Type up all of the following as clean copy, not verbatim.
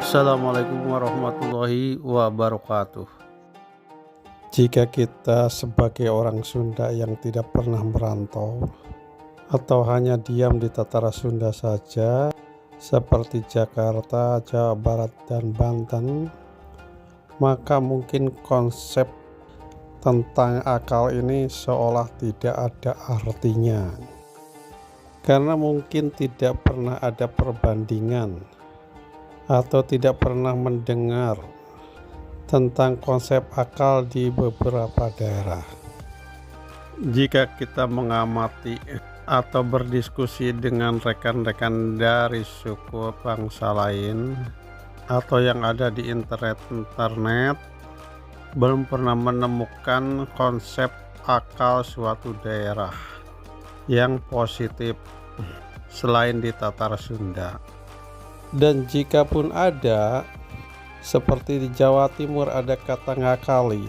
Assalamualaikum warahmatullahi wabarakatuh. Jika kita sebagai orang Sunda yang tidak pernah merantau atau hanya diam di Tatara Sunda saja, seperti Jakarta, Jawa Barat, dan Banten, maka mungkin konsep tentang akal ini seolah tidak ada artinya, karena mungkin tidak pernah ada perbandingan atau tidak pernah mendengar tentang konsep akal di beberapa daerah. Jika kita mengamati atau berdiskusi dengan rekan-rekan dari suku bangsa lain atau yang ada di internet, belum pernah menemukan konsep akal suatu daerah yang positif selain di Tatara Sunda. Dan jika pun ada, seperti di Jawa Timur ada kata ngakali,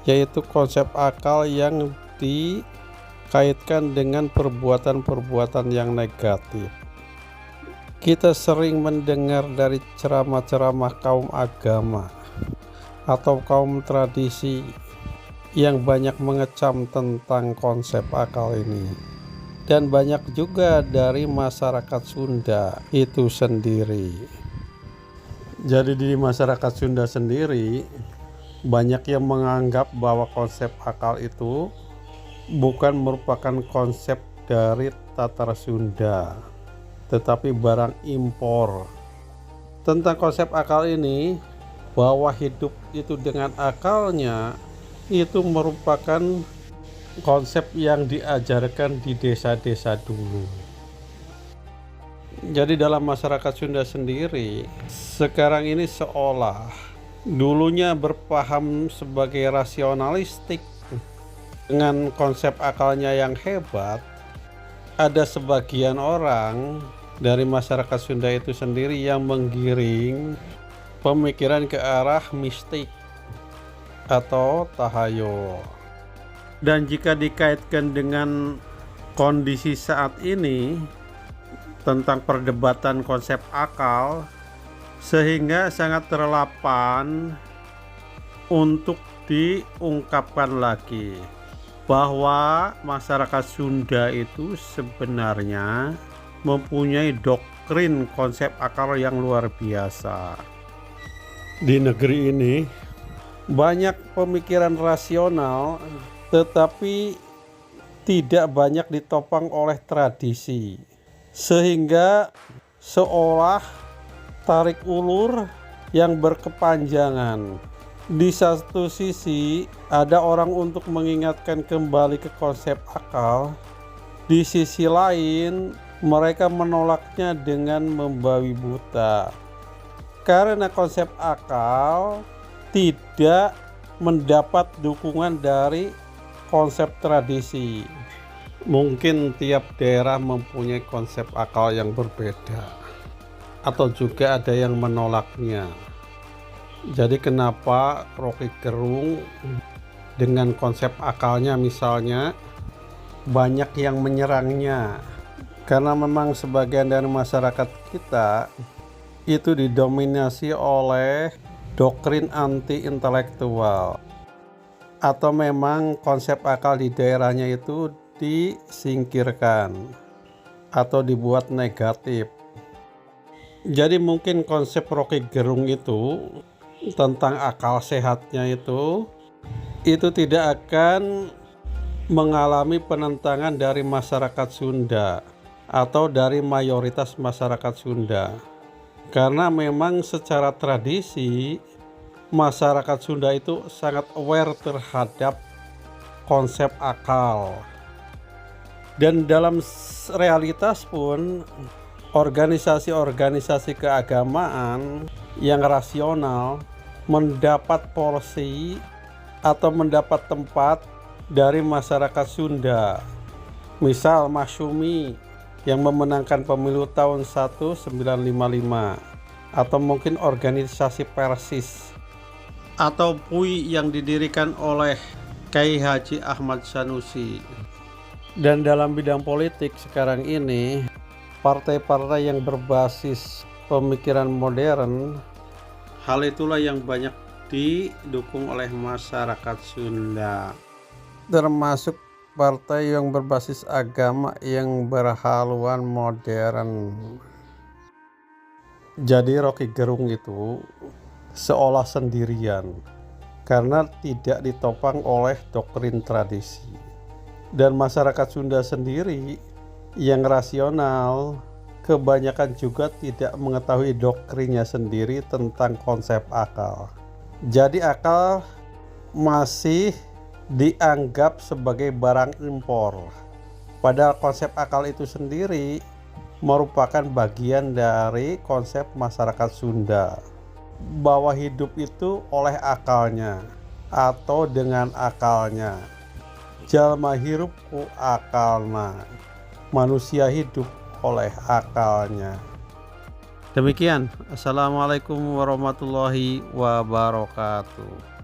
yaitu konsep akal yang dikaitkan dengan perbuatan-perbuatan yang negatif. Kita sering mendengar dari ceramah-ceramah kaum agama atau kaum tradisi yang banyak mengecam tentang konsep akal ini. Dan banyak juga dari masyarakat Sunda itu sendiri. Jadi di masyarakat Sunda sendiri banyak yang menganggap bahwa konsep akal itu bukan merupakan konsep dari Tatara Sunda, tetapi barang impor. Tentang konsep akal ini, bahwa hidup itu dengan akalnya itu merupakan konsep yang diajarkan di desa-desa dulu. Jadi dalam masyarakat Sunda sendiri sekarang ini seolah dulunya berpaham sebagai rasionalistik dengan konsep akalnya yang hebat, ada sebagian orang dari masyarakat Sunda itu sendiri yang menggiring pemikiran ke arah mistik atau tahayul. Dan jika dikaitkan dengan kondisi saat ini tentang perdebatan konsep akal, sehingga sangat relevan untuk diungkapkan lagi bahwa masyarakat Sunda itu sebenarnya mempunyai doktrin konsep akal yang luar biasa. Di negeri ini banyak pemikiran rasional, tetapi tidak banyak ditopang oleh tradisi, sehingga seolah tarik ulur yang berkepanjangan. Di satu sisi ada orang untuk mengingatkan kembali ke konsep akal, di sisi lain mereka menolaknya dengan membabi buta, karena konsep akal tidak mendapat dukungan dari konsep tradisi. Mungkin tiap daerah mempunyai konsep akal yang berbeda, atau juga ada yang menolaknya. Jadi kenapa Rocky Gerung dengan konsep akalnya misalnya banyak yang menyerangnya? Karena memang sebagian dari masyarakat kita itu didominasi oleh doktrin anti-intelektual, atau memang konsep akal di daerahnya itu disingkirkan atau dibuat negatif. Jadi mungkin konsep Rocky Gerung itu tentang akal sehatnya itu tidak akan mengalami penentangan dari masyarakat Sunda atau dari mayoritas masyarakat Sunda, karena memang secara tradisi masyarakat Sunda itu sangat aware terhadap konsep akal. Dan dalam realitas pun organisasi-organisasi keagamaan yang rasional mendapat porsi atau mendapat tempat dari masyarakat Sunda. Misal Masyumi yang memenangkan pemilu tahun 1955, atau mungkin organisasi Persis, atau PUI yang didirikan oleh Kyai Haji Ahmad Sanusi. Dan dalam bidang politik sekarang ini, partai-partai yang berbasis pemikiran modern. Hal itulah yang banyak didukung oleh masyarakat Sunda, termasuk partai yang berbasis agama yang berhaluan modern. Jadi Rocky Gerung itu seolah sendirian karena tidak ditopang oleh doktrin tradisi. Dan masyarakat Sunda sendiri yang rasional kebanyakan juga tidak mengetahui doktrinnya sendiri tentang konsep akal. Jadi akal masih dianggap sebagai barang impor. Padahal konsep akal itu sendiri merupakan bagian dari konsep masyarakat Sunda, bahwa hidup itu oleh akalnya atau dengan akalnya. Jalma hirup ku akalna, manusia hidup oleh akalnya. Demikian, assalamualaikum warahmatullahi wabarakatuh.